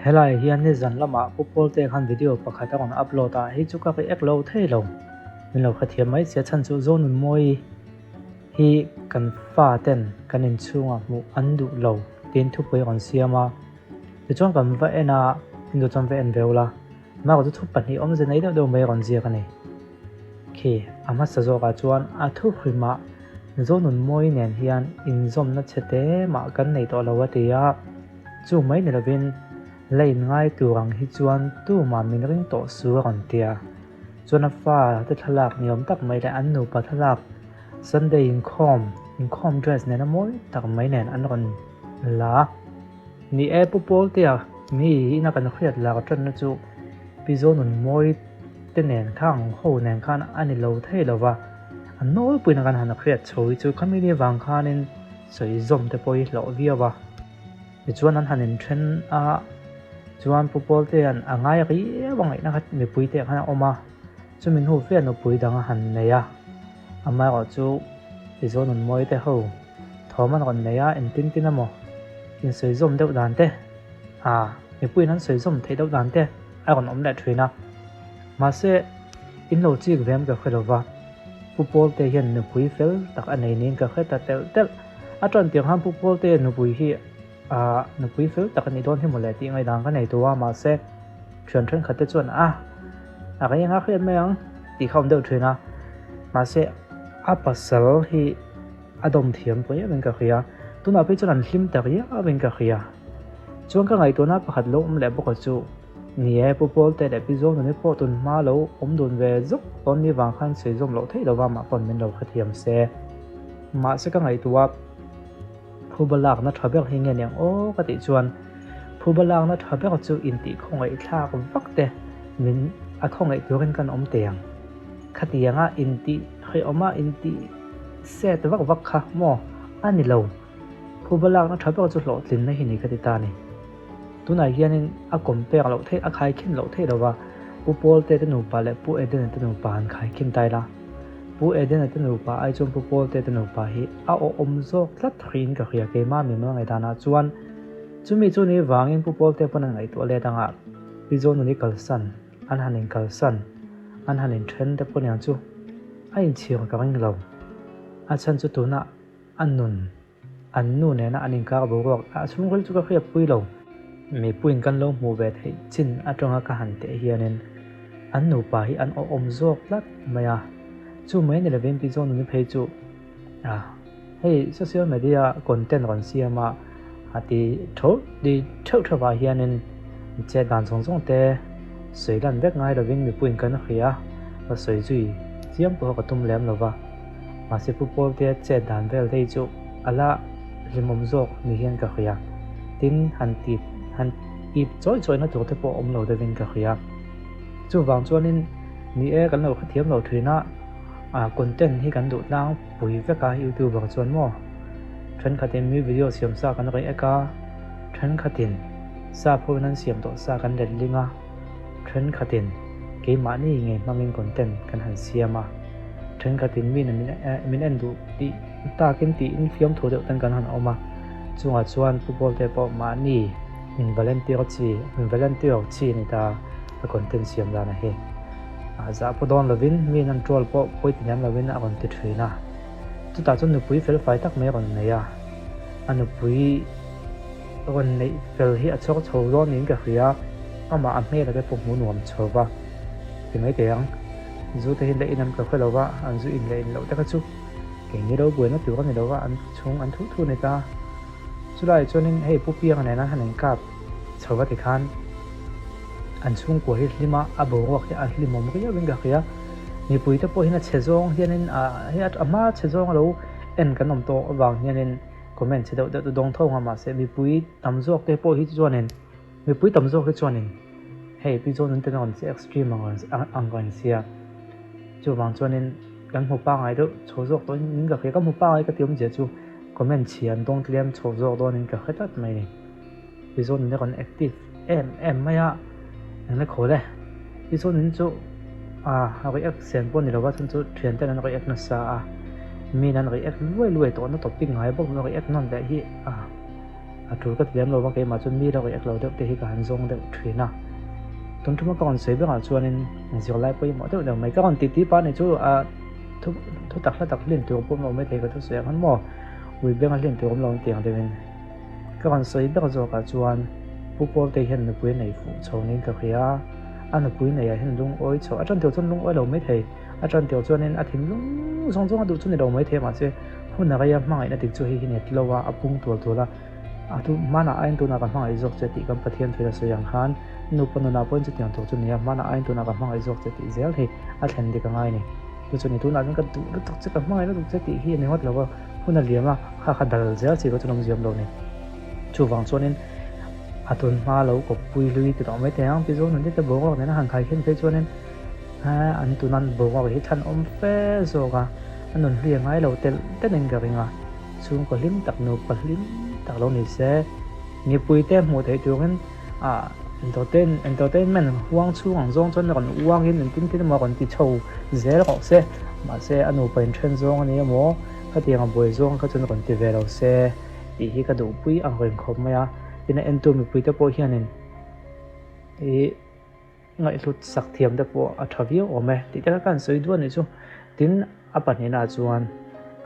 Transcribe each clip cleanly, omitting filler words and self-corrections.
helai hian ni zan lama pupol te khan video pakhat on upload a hi chu ka ke ek lo thei lo min lo khathiam mai se chan chu zon un moi hi kan fa ten kan in chunga mu andu lo tin thu poi on siama ti chong kan va ena indu chom ve en veula ma ko thu pan hi om ze nei do mai ron zia ka nei ke ama sa zo ka chuan a thu hrima zon un moi nen hian in zom na chete ma kan nei to lo wa tia chu mai ne lovin lein ngai turang hi chuan tu ma min ring to su ron tia chuan a fa te thalak niom tak mai le an nu pa thalak Sunday in com dress ne na moi tak mai nen an ron la ni e pupol tia mi na kan khriat la ka tran na chu pizon un moi te nen khang ho nen khan ani lo thei lova an nol puina kan han khriat choi chu khami ni wang khanin soi zom te poi lo viawa ni chuan an hanin thren a chuan pupol te an angai ri wangai na khat mi pui te khana oma chumin hu fe no pui dang han neya ama ro chu pizon un moi te ho thoman ron neya en tin tin amo in soi zom deuh dan te mi pui nan soi zom thei deuh dan te a ron om la thina ma se in lo chi vem ka khelova pupol te hian nu pui fel tak anei nin ka kheta tel tel atron tiang ham pupol te nu pui hi nu pui fel tak ani don hi mole ti ngai dang ka nei towa ma se thran thran khate chuan a ga yang a khret mayang ti khom deuh thina ma se a pasal hi adom thiam poi ben ka khia tuna pe chuan an hlim tak ya ben ka khia chuan ka ngai to na pakhat lo le bok chu ni e pupol te episode ne po tun ma lo om dun ve zuk ton ni wang khan se zom lo thei lo wa ma pon men lo khathiam se ma se ka ngai tuwa phubalak na thabel hi nge neng o ka ti chuan phubalak na thabel chu in ti khongai thlak vak te min a khongai turin kan om teang khatianga in ti khoi oma in ti set vak vak kha mo ani lo phubalak na thabel chu lo tlin na hi ni khati ta ni tuna hianin a compare lo thei a khai khin lo thei lowa pupol te nu pa le pu eden te nu pa an khai khin tai la pu eden te nu pa ai chom pupol te nu pa hi a o om zo tlat thrin ka khia ke ma mi ma ngai dana chuan chumi chu ni wangin pupol te pon ngai to le danga pizon ni kalsan an hanin kalsan an hanin trend te pon yang chu a in chiang ka ring lo a chan chu tuna annun annu ne na anin ka bo ro a chung khol chu ka khia pui lo mi puin kan lo mu ve thei chin atonga ka han te hianin an nu pa hi an om zok lat maya chu mai ne levin pi zon ni phei chu hey social media content ron siama ati tho di thawa hianin che dan song song te sei lan bek ngai levin mi puin kan khia a sei chui chiam po ka tum lem lova ma se pupol te che dan vel thei chu ala rimom zok ni hian ka khia tin han ti han ip choi na tur te po om lo de vin ka khia chu wang chuanin ni e kan lo khathiam lo thina content hi kan du nang pui veka youtuber chuan mo thren khatin mi video siam sa kan rai eka thren khatin sa phonan siam to sa kan let linga thren khatin ke ma ni nge mangin content kan han siama thren khatin min en du ti ta kin ti in fiam tho de tan kan han oma chunga chuan football te po ma ni min volunteer chi ni ta content siam dana he za podon lovin mi nan troll po point nyam lovin a kon ti thina chu ta chun nu pui fel fai tak me ron neya anu pui ron nei fel hi a chok chho ron nin ka khia ama a me la ke po mu nuam chowa ti mai te yang zu te hin le inam ka kholowa an zu in le in lo ta ka chu ke ni ro bu na tu ka ni lo wa an chung an thu ne ta chulai chonin hei pupiang ne na hanin kap chowa ti khan an chung ko hi hlima abo wa khi a hlimom ri ya winga khia ni pui te po hina chezong hianin he at ama chezong lo en kanom to awang hianin comment che do dong thong ma se mi pui tamjok te po hi chuanin mi pui tamjok hi chuanin hei pi zon te non se extreme angon sia chu wang chuanin kan hu pa ngai do chozok to ning ga khia ka mu pa ngai ka tiom je chu comment chian dong tlem chozok do ning ka khatat mai ni pi zon ne kon active em maya nang le khole pi zon nin chu ri ek sen pon ni lawa chun chu thian te nan ri ek na sa mi nan ri ek luai to na topic ngai bok no ri ek non da hi tur ka tiam lo ba ke ma chun mi ro ek lo deuh te hi ka han zong deuh thina tun thuma ka on sei beka chuanin zio lai poi mo deuh mai ka on ti ti pa ni chu a thu tak hla tak lin tur pum lo mai thei ka thu se han mo ui benga lin tur om lo tiang devin ka on sei beka zo ka chuan pupol te hian na pui nei fu chhonin ka khia an pui nei a hin lung oi chho a tran tiu chun lung oi lo mai thei a tran tiu chuanin a thim lung zong zong a du chun ni lo mai thei ma che hun na ga ya mangai na tik chu hi net lowa apung tol tola atu mana ain tu na ka mangai zok che ti kam pathian thira so yang khan nu panu na pon chu tiang to chu nia mana ain tu na ka mangai zok che ti zel hi a thlen di ka ngai ni tu chu ni tu na ka tu tok che ka mangai na tu che ti hi ni hot lo hun na liama kha dal zel chi ko chu nom ziam lo ni chu wang chuanin atun ma lo ko pui lui ti do mai te ang pi zo nun te bo ko na han khai khen pe chuanin an tu nan bo ko hi than om fe zo ka anun ria ngai lo tel ten ga ringa chung ko lim tak no pa lim tak lo ni se ni pui te mo thei tu gen entertainment huang chu ang zong chon kon uang hin tin tin ma kon ti chho zel ko se ma se anu pen chen zong ani mo ka ti ang boi zong ka chon kon ti ve lo se ti hi ka du pui ang ren khom ma ya tina entu mi pui te po hianin ngai lut sak thiam te po a thavio ome ti ta kan soi du ni chu tin apan ni na chuan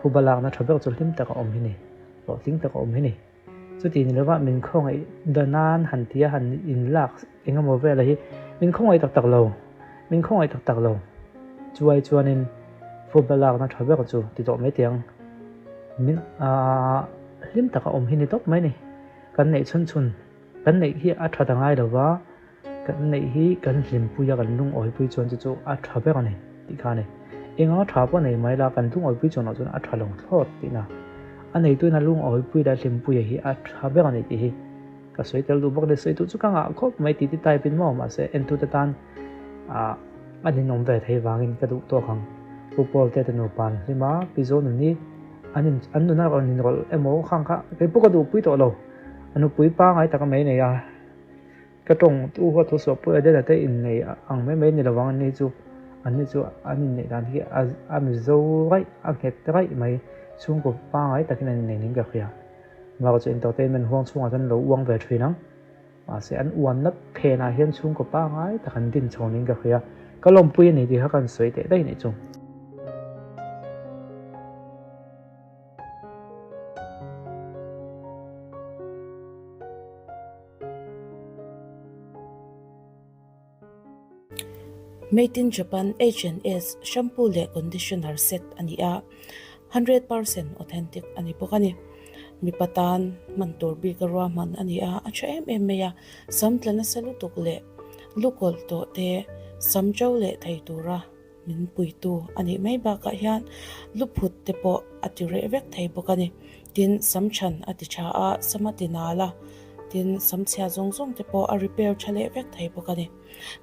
phubalak na thabek chu hlim taka om hi ni lo ting taka om hi ni chu ti ni lewa min khong ai danan han tia han in lak enga mo ve la hi min khong ai tak tak lo chuai chuanin phubalak na thabek chu ti to me tiang min hlim taka om hi ni top mai ni kan nei chun kan nei hi a thada ngai lo wa kan nei hi kan hlim puya kan lung oi pui chuan chu a thabek ani ti kha nei enga tha pa nei mai la kan lung oi pui chuan a thalong thlot ti na anei tu na lung oi pui da hlim pui hi a thabek ani ti hi ka soi tel du bok le soi tu chu ka nga khop mai ti tai pin mo ma se en tu ta tan ani nom ve thei wangin ka du to khang pupol te no pan lima pizo ni an nu na ron ni rol emo khang kha ke pu ka du pui to lo anu pui pa ngai ta ka mai nei a ka tong tu ho thu so pu de te in nei ang mai ni lawang ni chu ani nei dan hi a mi zo rai a het rai mai chung ko pa ngai takin nei ning ga khia ma ko entertainment huang chung a chan lo uang ve thinang ma se an uam na phe na hian chung ko pa ngai takan din chhoning ga khia kalom pui ni di ha kan soi te dai ni chung Made in Japan H&S shampoo le conditioner set ani a 100% authentic ani pokani mi patan mantur bi karwa man ani a acha meya samtlana salutuk le lukol to te samjaw le thaitura min puitu ani mai ba ka hian luphut te po atire vek thai pokani tin samchan aticha a samatinala tin samchha zongzong te po a repair chale vek thai pokani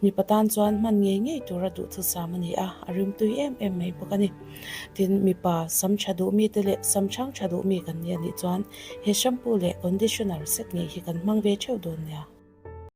mi patan chuan man nge tura du thu samani a arim tu mai pokani tin mi pa samchadu mi tele samchang chadu mi kan ni chuan he shampoo le conditioner set nge hi kan mangve cheu don ya